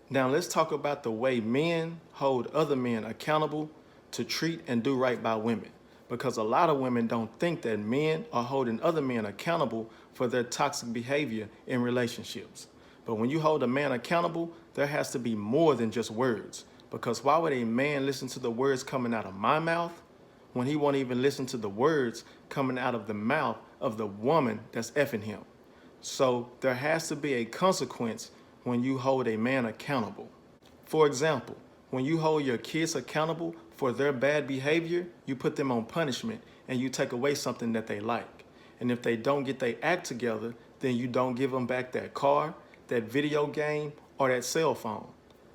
Now let's talk about the way men hold other men accountable to treat and do right by women. Because a lot of women don't think that men are holding other men accountable for their toxic behavior in relationships. But when you hold a man accountable, there has to be more than just words. Because why would a man listen to the words coming out of my mouth when he won't even listen to the words coming out of the mouth of the woman that's effing him? So there has to be a consequence when you hold a man accountable. For example, when you hold your kids accountable for their bad behavior, you put them on punishment and you take away something that they like. And if they don't get their act together, then you don't give them back that car, that video game, or that cell phone.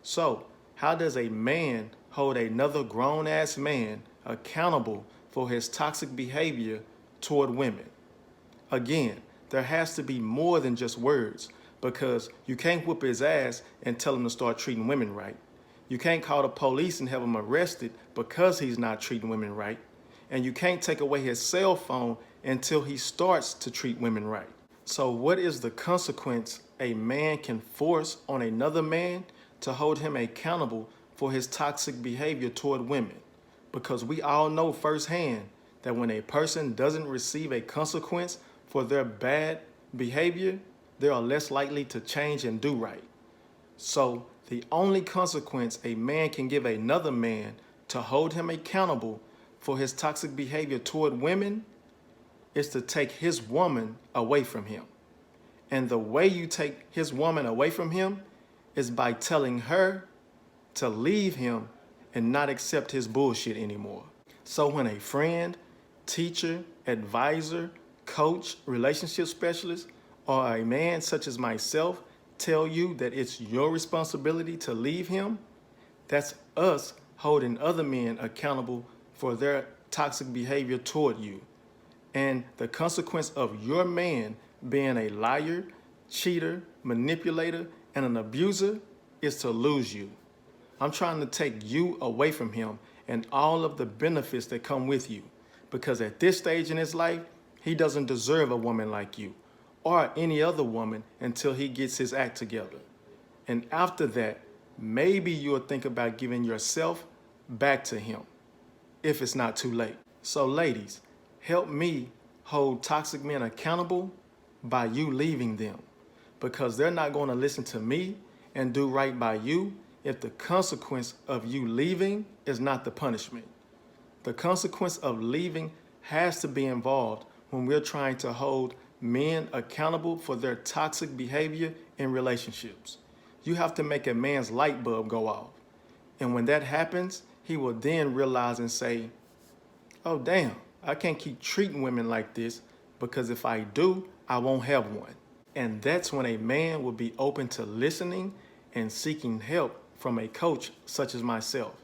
So how does a man hold another grown-ass man accountable for his toxic behavior toward women? Again, there has to be more than just words, because you can't whoop his ass and tell him to start treating women right. You can't call the police and have him arrested because he's not treating women right. And you can't take away his cell phone until he starts to treat women right. So what is the consequence a man can force on another man to hold him accountable for his toxic behavior toward women? Because we all know firsthand that when a person doesn't receive a consequence for their bad behavior, they are less likely to change and do right. So the only consequence a man can give another man to hold him accountable for his toxic behavior toward women is to take his woman away from him. And the way you take his woman away from him is by telling her to leave him and not accept his bullshit anymore. So when a friend, teacher, advisor, coach, relationship specialist, or a man such as myself tell you that it's your responsibility to leave him, that's us holding other men accountable for their toxic behavior toward you. And the consequence of your man being a liar, cheater, manipulator, and an abuser is to lose you. I'm trying to take you away from him and all of the benefits that come with you. Because at this stage in his life, he doesn't deserve a woman like you or any other woman until he gets his act together. And after that, maybe you'll think about giving yourself back to him if it's not too late. So ladies, help me hold toxic men accountable by you leaving them, because they're not going to listen to me and do right by you if the consequence of you leaving is not the punishment. The consequence of leaving has to be involved when we're trying to hold men accountable for their toxic behavior in relationships. You have to make a man's light bulb go off. And when that happens, he will then realize and say, oh damn, I can't keep treating women like this, because if I do, I won't have one. And that's when a man will be open to listening and seeking help from a coach such as myself.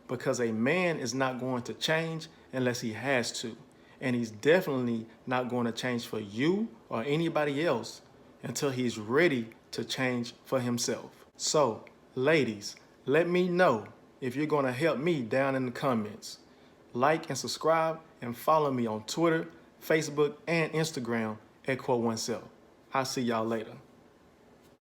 Because a man is not going to change unless he has to. And he's definitely not going to change for you or anybody else until he's ready to change for himself. So, ladies, let me know if you're going to help me down in the comments. Like and subscribe and follow me on Twitter, Facebook, and Instagram at Quote Oneself. I'll see y'all later.